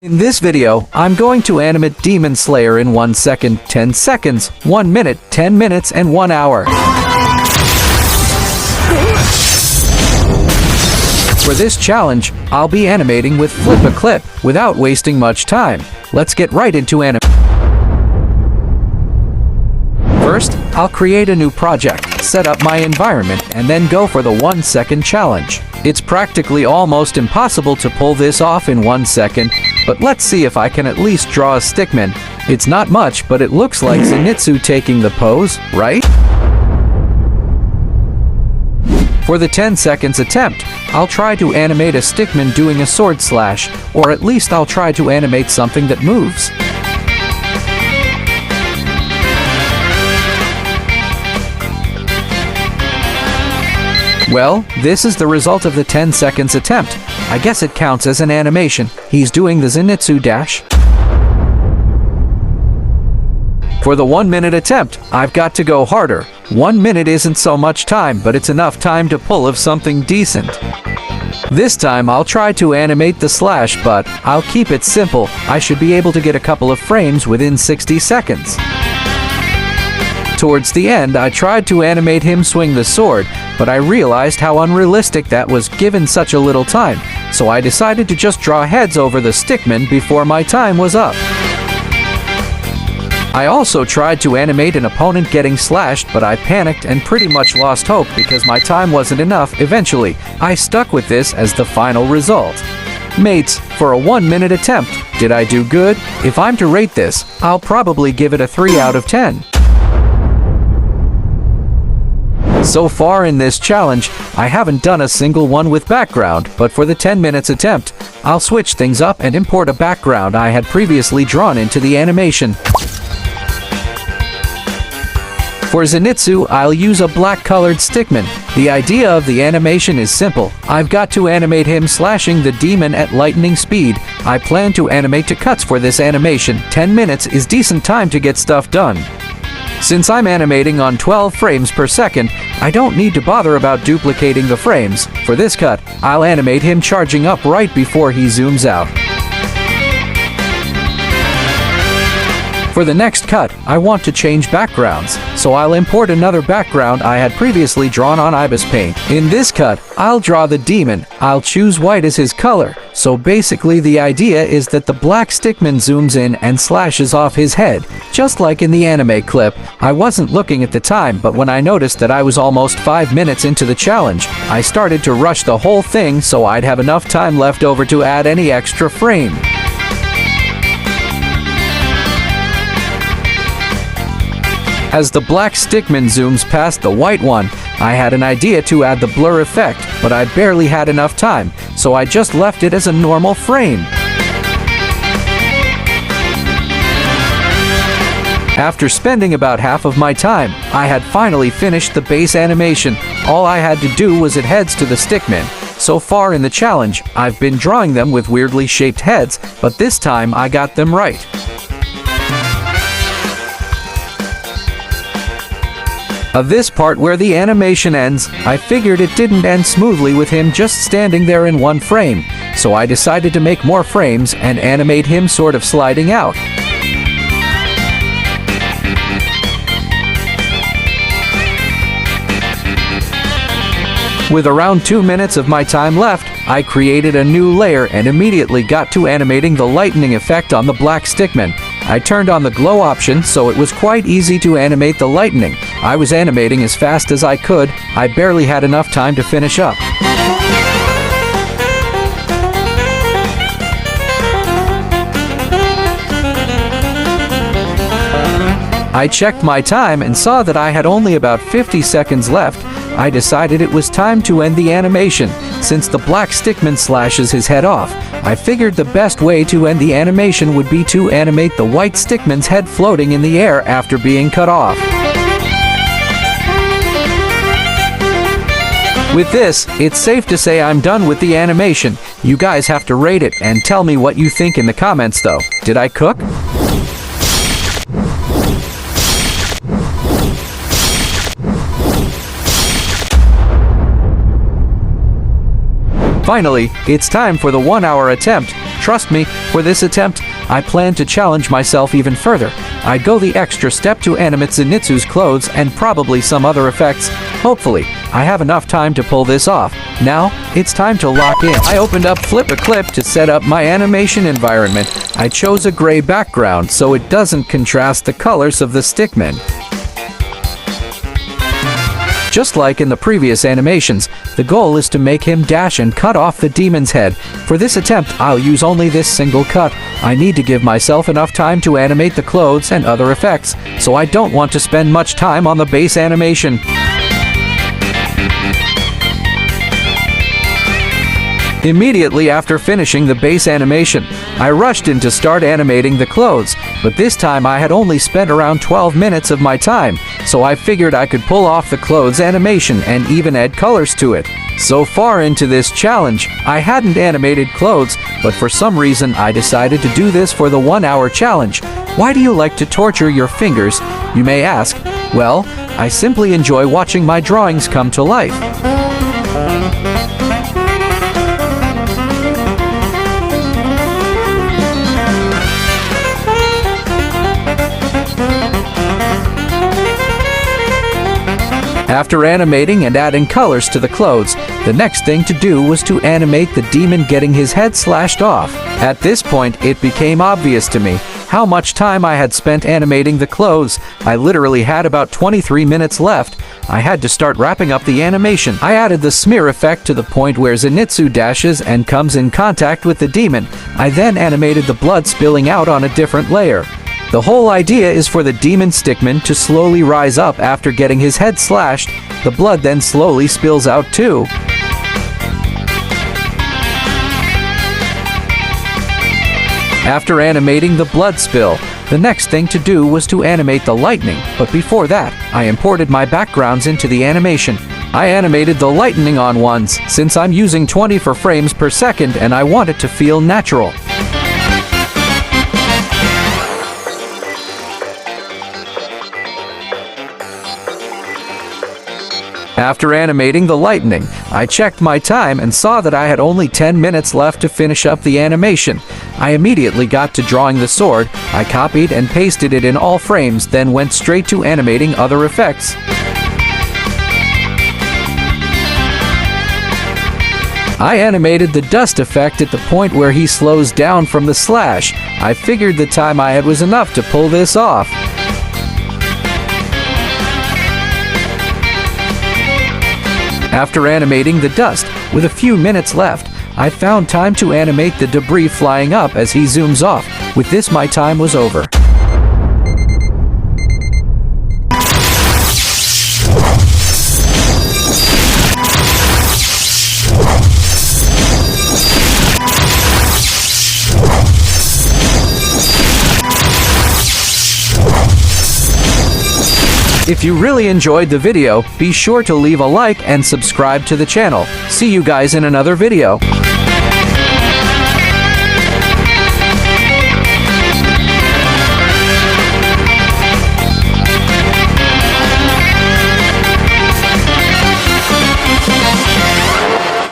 In this video, I'm going to animate Demon Slayer in 1 second, 10 seconds, 1 minute, 10 minutes, and 1 hour. For this challenge, I'll be animating with Flip a Clip without wasting much time. Let's get right into animation. First, I'll create a new project, set up my environment, and then go for the 1 second challenge. It's practically almost impossible to pull this off in 1 second, but let's see if I can at least draw a stickman. It's not much, but it looks like Zenitsu taking the pose, right? For the 10 seconds attempt, I'll try to animate a stickman doing a sword slash, or at least I'll try to animate something that moves. Well, this is the result of the 10 seconds attempt. I guess it counts as an animation. He's doing the Zenitsu dash. For the 1 minute attempt, I've got to go harder. 1 minute isn't so much time, but it's enough time to pull of something decent. This time I'll try to animate the slash, but I'll keep it simple. I should be able to get a couple of frames within 60 seconds. Towards the end, I tried to animate him swing the sword, but I realized how unrealistic that was given such a little time, so I decided to just draw heads over the stickman before my time was up. I also tried to animate an opponent getting slashed, but I panicked and pretty much lost hope because my time wasn't enough. Eventually, I stuck with this as the final result. Mates, for a 1 minute attempt, did I do good? If I'm to rate this, I'll probably give it a 3 out of 10. So far in this challenge, I haven't done a single one with background, but for the 10 minutes attempt, I'll switch things up and import a background I had previously drawn into the animation. For Zenitsu, I'll use a black-colored stickman. The idea of the animation is simple. I've got to animate him slashing the demon at lightning speed. I plan to animate to cuts for this animation. 10 minutes is decent time to get stuff done. Since I'm animating on 12 frames per second, I don't need to bother about duplicating the frames. For this cut, I'll animate him charging up right before he zooms out. For the next cut, I want to change backgrounds, so I'll import another background I had previously drawn on Ibis Paint. In this cut, I'll draw the demon. I'll choose white as his color, so basically the idea is that the black stickman zooms in and slashes off his head, just like in the anime clip. I wasn't looking at the time, but when I noticed that I was almost 5 minutes into the challenge, I started to rush the whole thing so I'd have enough time left over to add any extra frame. As the black stickman zooms past the white one, I had an idea to add the blur effect, but I barely had enough time, so I just left it as a normal frame. After spending about half of my time, I had finally finished the base animation. All I had to do was add heads to the stickman. So far in the challenge, I've been drawing them with weirdly shaped heads, but this time I got them right. Of this part where the animation ends, I figured it didn't end smoothly with him just standing there in one frame, so I decided to make more frames and animate him sort of sliding out. With around 2 minutes of my time left, I created a new layer and immediately got to animating the lightning effect on the black stickman. I turned on the glow option, so it was quite easy to animate the lightning. I was animating as fast as I could. I barely had enough time to finish up. I checked my time and saw that I had only about 50 seconds left. I decided it was time to end the animation. Since the black stickman slashes his head off, I figured the best way to end the animation would be to animate the white stickman's head floating in the air after being cut off. With this, it's safe to say I'm done with the animation. You guys have to rate it and tell me what you think in the comments though. Did I cook? Finally, it's time for the 1 hour attempt. Trust me, for this attempt, I plan to challenge myself even further. I'd go the extra step to animate Zenitsu's clothes and probably some other effects. Hopefully, I have enough time to pull this off. Now, it's time to lock in. I opened up Flip a Clip to set up my animation environment. I chose a gray background so it doesn't contrast the colors of the Stickman. Just like in the previous animations, the goal is to make him dash and cut off the demon's head. For this attempt, I'll use only this single cut. I need to give myself enough time to animate the clothes and other effects, so I don't want to spend much time on the base animation. Immediately after finishing the base animation, I rushed in to start animating the clothes, but this time I had only spent around 12 minutes of my time, so I figured I could pull off the clothes animation and even add colors to it. So far into this challenge, I hadn't animated clothes, but for some reason I decided to do this for the 1-hour challenge. Why do you like to torture your fingers, you may ask? Well, I simply enjoy watching my drawings come to life. After animating and adding colors to the clothes, the next thing to do was to animate the demon getting his head slashed off. At this point, it became obvious to me how much time I had spent animating the clothes. I literally had about 23 minutes left. I had to start wrapping up the animation. I added the smear effect to the point where Zenitsu dashes and comes in contact with the demon. I then animated the blood spilling out on a different layer. The whole idea is for the demon Stickman to slowly rise up after getting his head slashed. The blood then slowly spills out too. After animating the blood spill, the next thing to do was to animate the lightning, but before that, I imported my backgrounds into the animation. I animated the lightning on ones, since I'm using 24 frames per second and I want it to feel natural. After animating the lightning, I checked my time and saw that I had only 10 minutes left to finish up the animation. I immediately got to drawing the sword. I copied and pasted it in all frames, then went straight to animating other effects. I animated the dust effect at the point where he slows down from the slash. I figured the time I had was enough to pull this off. After animating the dust, with a few minutes left, I found time to animate the debris flying up as he zooms off. With this, my time was over. If you really enjoyed the video, be sure to leave a like and subscribe to the channel. See you guys in another video.